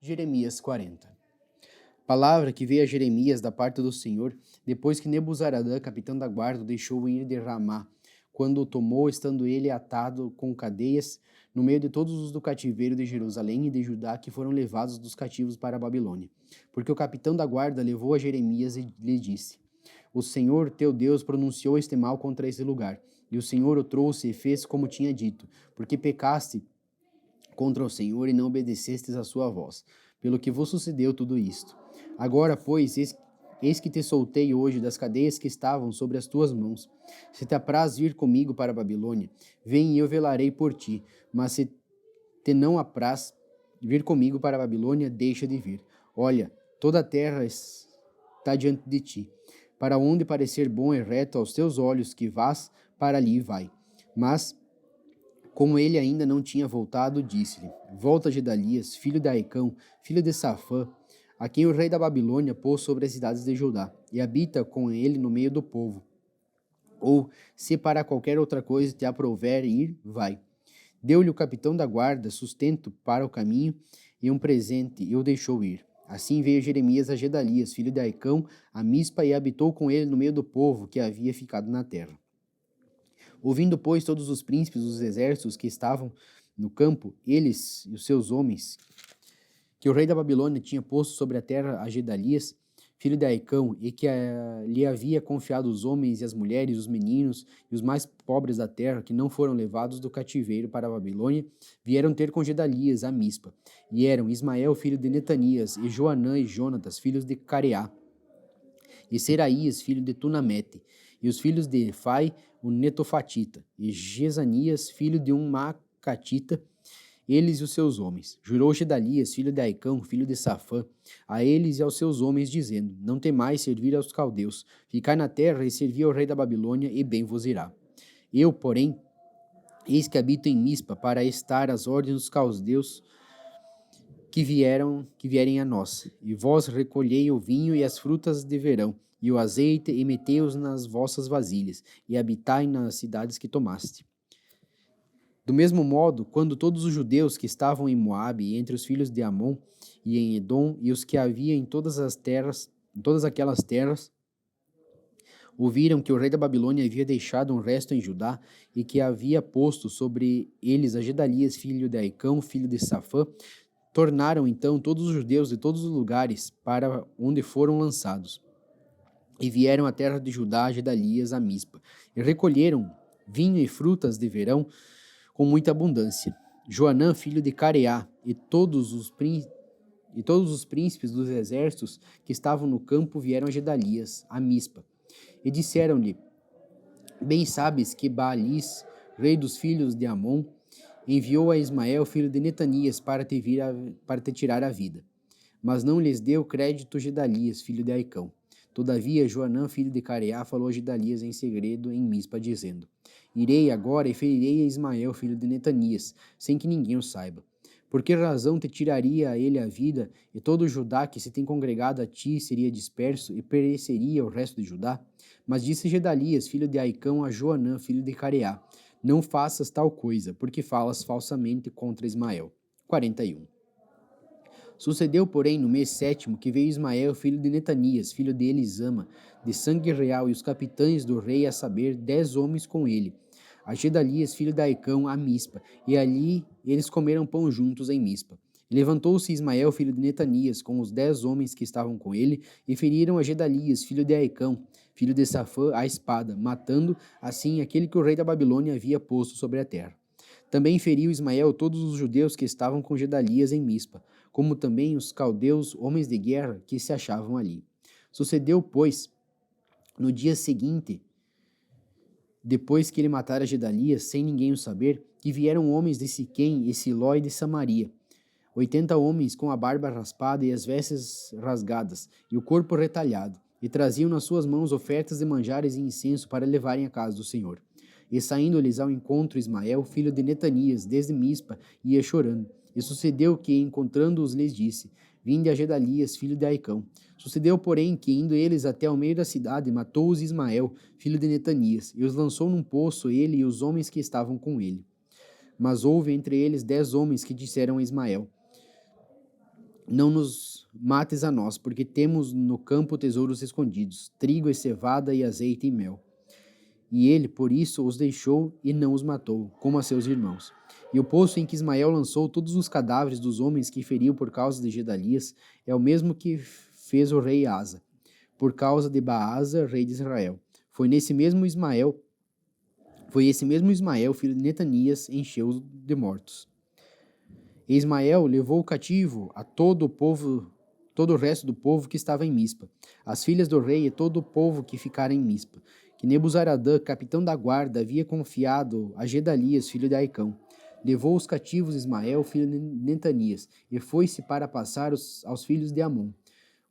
Jeremias 40. Palavra que veio a Jeremias da parte do Senhor, depois que Nebuzaradã, capitão da guarda, o deixou ir de Ramá, quando o tomou, estando ele atado com cadeias, no meio de todos os do cativeiro de Jerusalém e de Judá, que foram levados dos cativos para a Babilônia. Porque o capitão da guarda levou a Jeremias e lhe disse: O Senhor, teu Deus, pronunciou este mal contra esse lugar, e o Senhor o trouxe e fez como tinha dito, porque pecaste contra o Senhor e não obedecestes a sua voz, pelo que vos sucedeu tudo isto. Agora, pois, eis que te soltei hoje das cadeias que estavam sobre as tuas mãos. Se te apraz vir comigo para a Babilônia, vem e eu velarei por ti, mas se te não apraz vir comigo para a Babilônia, deixa de vir. Olha, toda a terra está diante de ti. Para onde parecer bom e reto aos teus olhos que vás, para ali vai. Mas como ele ainda não tinha voltado, disse-lhe: Volta, Gedalias, filho de Aicão, filho de Safã, a quem o rei da Babilônia pôs sobre as cidades de Judá, e habita com ele no meio do povo. Ou, se para qualquer outra coisa te aprouver ir, vai. Deu-lhe o capitão da guarda sustento para o caminho e um presente, e o deixou ir. Assim veio Jeremias a Gedalias, filho de Aicão, a Mispa, e habitou com ele no meio do povo que havia ficado na terra. Ouvindo, pois, todos os príncipes dos exércitos que estavam no campo, eles e os seus homens, que o rei da Babilônia tinha posto sobre a terra a Gedalias, filho de Aicão, e que lhe havia confiado os homens e as mulheres, os meninos e os mais pobres da terra, que não foram levados do cativeiro para a Babilônia, vieram ter com Gedalias a Mispa. E eram Ismael, filho de Netanias, e Joanã e Jonatas, filhos de Careá, e Seraías, filho de Tunamete, e os filhos de Efai, o Netofatita, e Jezanias, filho de um Macatita, eles e os seus homens. Jurou Gedalias, filho de Aicão, filho de Safã, a eles e aos seus homens, dizendo: Não temais servir aos caldeus, ficai na terra e servi ao rei da Babilônia, e bem vos irá. Eu, porém, eis que habito em Mispa, para estar às ordens dos caldeus que vierem a nós. E vós recolhei o vinho e as frutas de verão, e o azeite, e metei-os nas vossas vasilhas, e habitai nas cidades que tomaste. Do mesmo modo, quando todos os judeus que estavam em Moabe, e entre os filhos de Amon, e em Edom, e os que havia em todas aquelas terras, ouviram que o rei da Babilônia havia deixado um resto em Judá, e que havia posto sobre eles a Gedalias, filho de Aicão, filho de Safã, tornaram então todos os judeus de todos os lugares para onde foram lançados. E vieram à terra de Judá a Gedalias, a Mispa, e recolheram vinho e frutas de verão com muita abundância. Joanã, filho de Careá, e todos os príncipes dos exércitos que estavam no campo vieram a Gedalias, a Mispa, e disseram-lhe: Bem sabes que Baalis, rei dos filhos de Amon, enviou a Ismael, filho de Netanias, para te tirar a vida. Mas não lhes deu crédito Gedalias, filho de Aicão. Todavia, Joanã, filho de Careá, falou a Gedalias em segredo em Mispa, dizendo: Irei agora e ferirei a Ismael, filho de Netanias, sem que ninguém o saiba. Por que razão te tiraria a ele a vida, e todo Judá que se tem congregado a ti seria disperso, e pereceria o resto de Judá? Mas disse Gedalias, filho de Aicão, a Joanã, filho de Careá: Não faças tal coisa, porque falas falsamente contra Ismael. 41. Sucedeu, porém, no mês 7º, que veio Ismael, filho de Netanias, filho de Elisama, de sangue real, e os capitães do rei, a saber, 10 homens com ele, a Gedalias, filho de Aicão, a Mispa, e ali eles comeram pão juntos em Mispa. E levantou-se Ismael, filho de Netanias, com os 10 homens que estavam com ele, e feriram a Gedalias, filho de Aicão, filho de Safã, a espada, matando, assim, aquele que o rei da Babilônia havia posto sobre a terra. Também feriu Ismael todos os judeus que estavam com Gedalias em Mispa, como também os caldeus, homens de guerra, que se achavam ali. Sucedeu, pois, no dia seguinte, depois que ele matara Gedalias, sem ninguém o saber, que vieram homens de Siquém e Siló e de Samaria, 80 homens com a barba raspada e as vestes rasgadas, e o corpo retalhado, e traziam nas suas mãos ofertas de manjares e incenso para levarem à casa do Senhor. E saindo-lhes ao encontro Ismael, filho de Netanias, desde Mispa, ia chorando. E sucedeu que, encontrando-os, lhes disse: Vinde a Gedalias, filho de Aicão. Sucedeu, porém, que, indo eles até ao meio da cidade, matou-os Ismael, filho de Netanias, e os lançou num poço, ele e os homens que estavam com ele. Mas houve entre eles 10 homens que disseram a Ismael: não nos mates a nós, porque temos no campo tesouros escondidos, trigo e cevada e azeite e mel. E ele, por isso, os deixou e não os matou, como a seus irmãos. E o poço em que Ismael lançou todos os cadáveres dos homens que feriu por causa de Gedalias é o mesmo que fez o rei Asa, por causa de Baasa, rei de Israel. Foi esse mesmo Ismael, filho de Netanias, encheu de mortos. E Ismael levou cativo a todo o povo, todo o resto do povo que estava em Mispa, as filhas do rei e todo o povo que ficara em Mispa, que Nebuzaradã, capitão da guarda, havia confiado a Gedalias, filho de Aicão. Levou os cativos Ismael, filho de Netanias, e foi-se para passar aos filhos de Amon.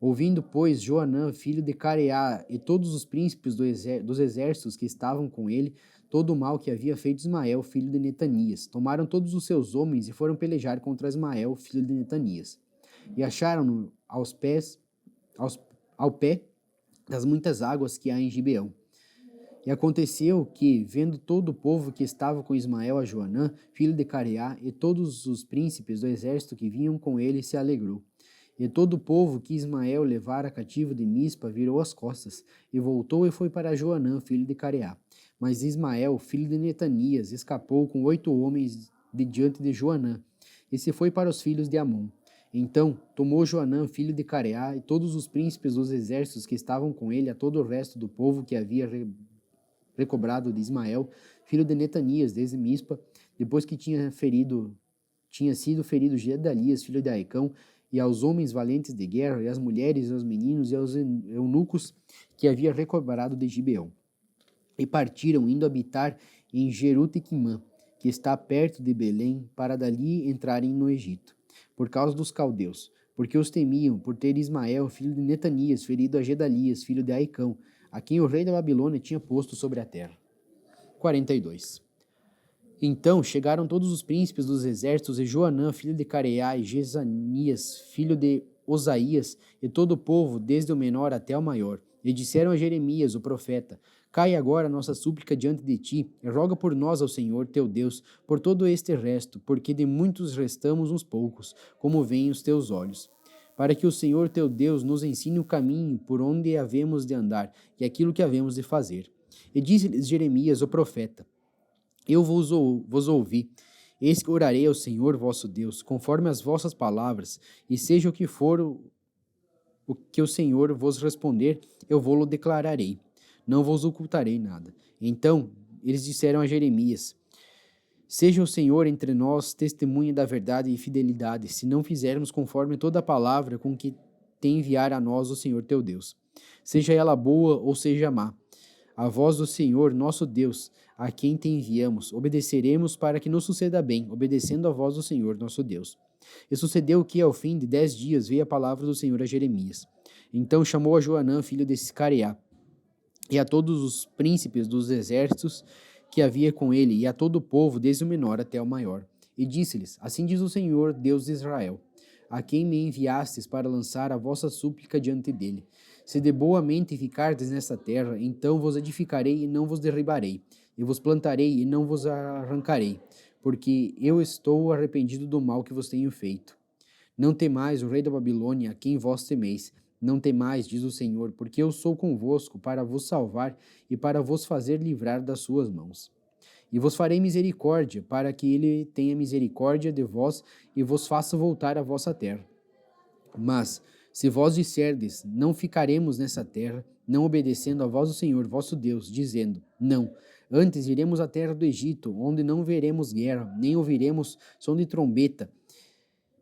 Ouvindo, pois, Joanã, filho de Careá, e todos os príncipes dos exércitos que estavam com ele, todo o mal que havia feito Ismael, filho de Netanias, tomaram todos os seus homens e foram pelejar contra Ismael, filho de Netanias. E acharam-no ao pé das muitas águas que há em Gibeão. E aconteceu que, vendo todo o povo que estava com Ismael a Joanã, filho de Careá, e todos os príncipes do exército que vinham com ele, se alegrou. E todo o povo que Ismael levara cativo de Mispa virou as costas, e voltou e foi para Joanã, filho de Careá. Mas Ismael, filho de Netanias, escapou com 8 homens de diante de Joanã, e se foi para os filhos de Amon. Então tomou Joanã, filho de Careá, e todos os príncipes dos exércitos que estavam com ele, a todo o resto do povo que havia recobrado de Ismael, filho de Netanias, desde Mispa, depois que tinha sido ferido Gedalias, filho de Aicão, e aos homens valentes de guerra, e às mulheres, e aos meninos, e aos eunucos que havia recobrado de Gibeão. E partiram, indo habitar em Jerutequimã, que está perto de Belém, para dali entrarem no Egito, por causa dos caldeus, porque os temiam, por ter Ismael, filho de Netanias, ferido a Gedalias, filho de Aicão, a quem o rei da Babilônia tinha posto sobre a terra. 42. Então chegaram todos os príncipes dos exércitos, e Joanã, filho de Careá, e Jezanias, filho de Osaías, e todo o povo, desde o menor até o maior, e disseram a Jeremias, o profeta: Cai agora a nossa súplica diante de ti, e roga por nós ao Senhor teu Deus, por todo este resto, porque de muitos restamos uns poucos, como veem os teus olhos. Para que o Senhor teu Deus nos ensine o caminho por onde havemos de andar, e aquilo que havemos de fazer. E disse-lhes Jeremias, o profeta: Eu vos ouvi. Eis que orarei ao Senhor vosso Deus, conforme as vossas palavras, e seja o que for o que o Senhor vos responder, eu vou-lo declararei. Não vos ocultarei nada. Então eles disseram a Jeremias: Seja o Senhor entre nós testemunha da verdade e fidelidade, se não fizermos conforme toda a palavra com que te enviar a nós o Senhor teu Deus. Seja ela boa ou seja má. A voz do Senhor, nosso Deus, a quem te enviamos, obedeceremos para que nos suceda bem, obedecendo a voz do Senhor, nosso Deus. E sucedeu que, ao fim de 10 dias, veio a palavra do Senhor a Jeremias. Então chamou a Joanã, filho de Careá, e a todos os príncipes dos exércitos que havia com ele, e a todo o povo, desde o menor até o maior. E disse-lhes: Assim diz o Senhor, Deus de Israel, a quem me enviastes para lançar a vossa súplica diante dele. Se de boa mente ficardes nesta terra, então vos edificarei e não vos derribarei, e vos plantarei e não vos arrancarei, porque eu estou arrependido do mal que vos tenho feito. Não temais o rei da Babilônia, a quem vós temeis. Não temais, diz o Senhor, porque eu sou convosco para vos salvar e para vos fazer livrar das suas mãos. E vos farei misericórdia, para que ele tenha misericórdia de vós e vos faça voltar à vossa terra. Mas, se vós disserdes, não ficaremos nessa terra, não obedecendo a voz do Senhor, vosso Deus, dizendo, não, antes iremos à terra do Egito, onde não veremos guerra, nem ouviremos som de trombeta,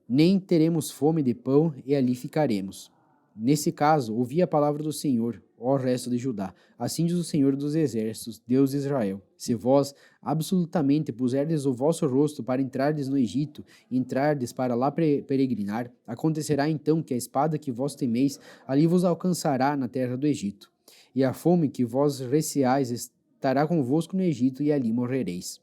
nem teremos fome de pão, e ali ficaremos. Nesse caso, ouvi a palavra do Senhor, ó resto de Judá. Assim diz o Senhor dos exércitos, Deus de Israel. Se vós absolutamente puserdes o vosso rosto para entrardes no Egito, e entrardes para lá peregrinar, acontecerá então que a espada que vós temeis ali vos alcançará na terra do Egito. E a fome que vós receais estará convosco no Egito, e ali morrereis.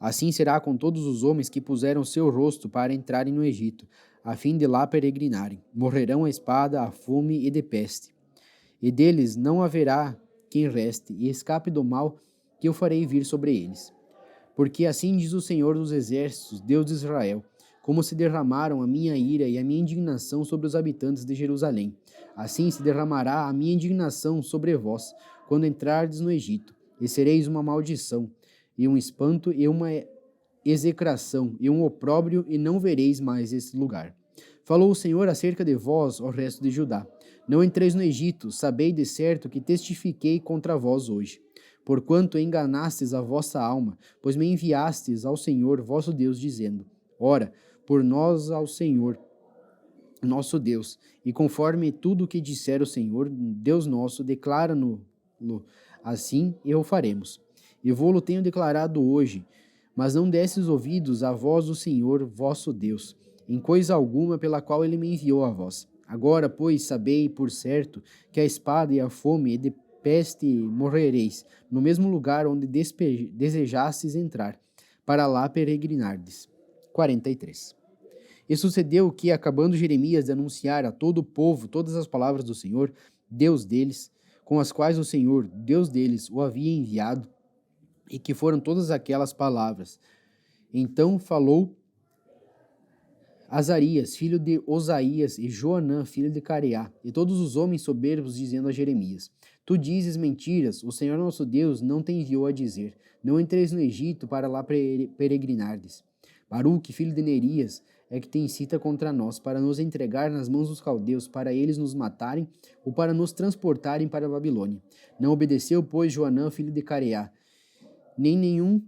Assim será com todos os homens que puseram seu rosto para entrarem no Egito, a fim de lá peregrinarem. Morrerão a espada, a fome e de peste. E deles não haverá quem reste, e escape do mal que eu farei vir sobre eles. Porque assim diz o Senhor dos exércitos, Deus de Israel, como se derramaram a minha ira e a minha indignação sobre os habitantes de Jerusalém. Assim se derramará a minha indignação sobre vós, quando entrardes no Egito, e sereis uma maldição, e um espanto, e uma execração, e um opróbrio, e não vereis mais esse lugar. Falou o Senhor acerca de vós, ó resto de Judá. Não entreis no Egito, sabei de certo que testifiquei contra vós hoje. Porquanto enganastes a vossa alma, pois me enviastes ao Senhor vosso Deus, dizendo: Ora, por nós ao Senhor, nosso Deus, e conforme tudo o que disser o Senhor, Deus nosso, declara-no, assim e o faremos. E vou-lo tenho declarado hoje, mas não desses ouvidos à voz do Senhor, vosso Deus, em coisa alguma pela qual ele me enviou a vós. Agora, pois, sabei por certo que a espada e a fome e de peste morrereis, no mesmo lugar onde desejastes entrar, para lá peregrinardes. 43. E sucedeu que, acabando Jeremias de anunciar a todo o povo todas as palavras do Senhor, Deus deles, com as quais o Senhor, Deus deles, o havia enviado, e que foram todas aquelas palavras. Então falou Azarias, filho de Osaías, e Joanã, filho de Careá, e todos os homens soberbos, dizendo a Jeremias: Tu dizes mentiras, o Senhor nosso Deus não te enviou a dizer: Não entreis no Egito para lá peregrinardes. Baruque, filho de Nerias, é que te incita contra nós, para nos entregar nas mãos dos caldeus, para eles nos matarem, ou para nos transportarem para a Babilônia. Não obedeceu, pois, Joanã, filho de Careá, nem nenhum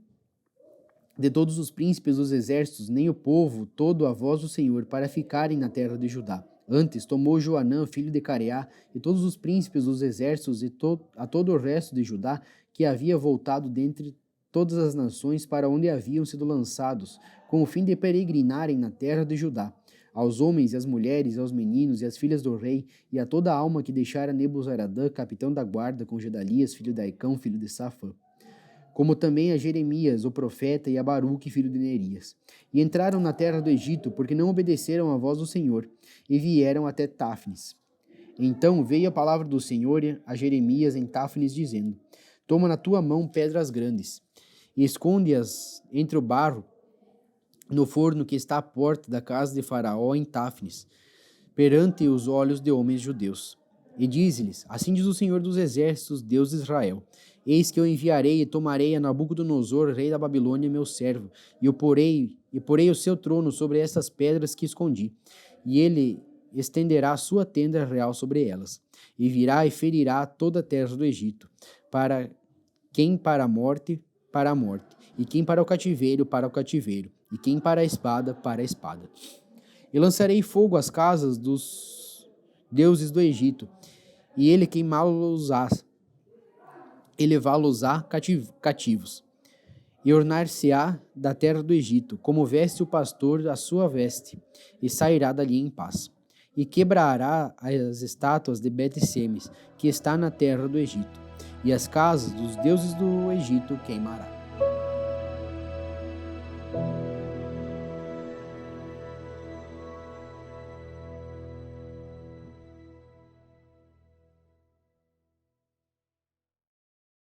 de todos os príncipes dos exércitos, nem o povo todo a voz do Senhor, para ficarem na terra de Judá. Antes tomou Joanã, filho de Careá, e todos os príncipes dos exércitos e a todo o resto de Judá, que havia voltado dentre todas as nações para onde haviam sido lançados, com o fim de peregrinarem na terra de Judá, aos homens e às mulheres, aos meninos e às filhas do rei, e a toda a alma que deixara Nebuzaradã, capitão da guarda, com Gedalias, filho de Aicão, filho de Safã, como também a Jeremias, o profeta, e a Baruque, filho de Nerias. E entraram na terra do Egito, porque não obedeceram à voz do Senhor, e vieram até Táfnis. Então veio a palavra do Senhor a Jeremias em Táfnis, dizendo: Toma na tua mão pedras grandes, e esconde-as entre o barro, no forno que está à porta da casa de Faraó em Táfnis, perante os olhos de homens judeus. E diz-lhes: Assim diz o Senhor dos exércitos, Deus de Israel: Eis que eu enviarei e tomarei a Nabucodonosor, rei da Babilônia, meu servo, e porei o seu trono sobre estas pedras que escondi, e ele estenderá a sua tenda real sobre elas, e virá e ferirá toda a terra do Egito, para quem para a morte, e quem para o cativeiro, e quem para a espada, E lançarei fogo às casas dos deuses do Egito, e ele queimá-los-á, e levá-los-á cativos. E ornar-se-á da terra do Egito, como veste o pastor a sua veste, e sairá dali em paz. E quebrará as estátuas de Bet-Semes, que está na terra do Egito, e as casas dos deuses do Egito queimará.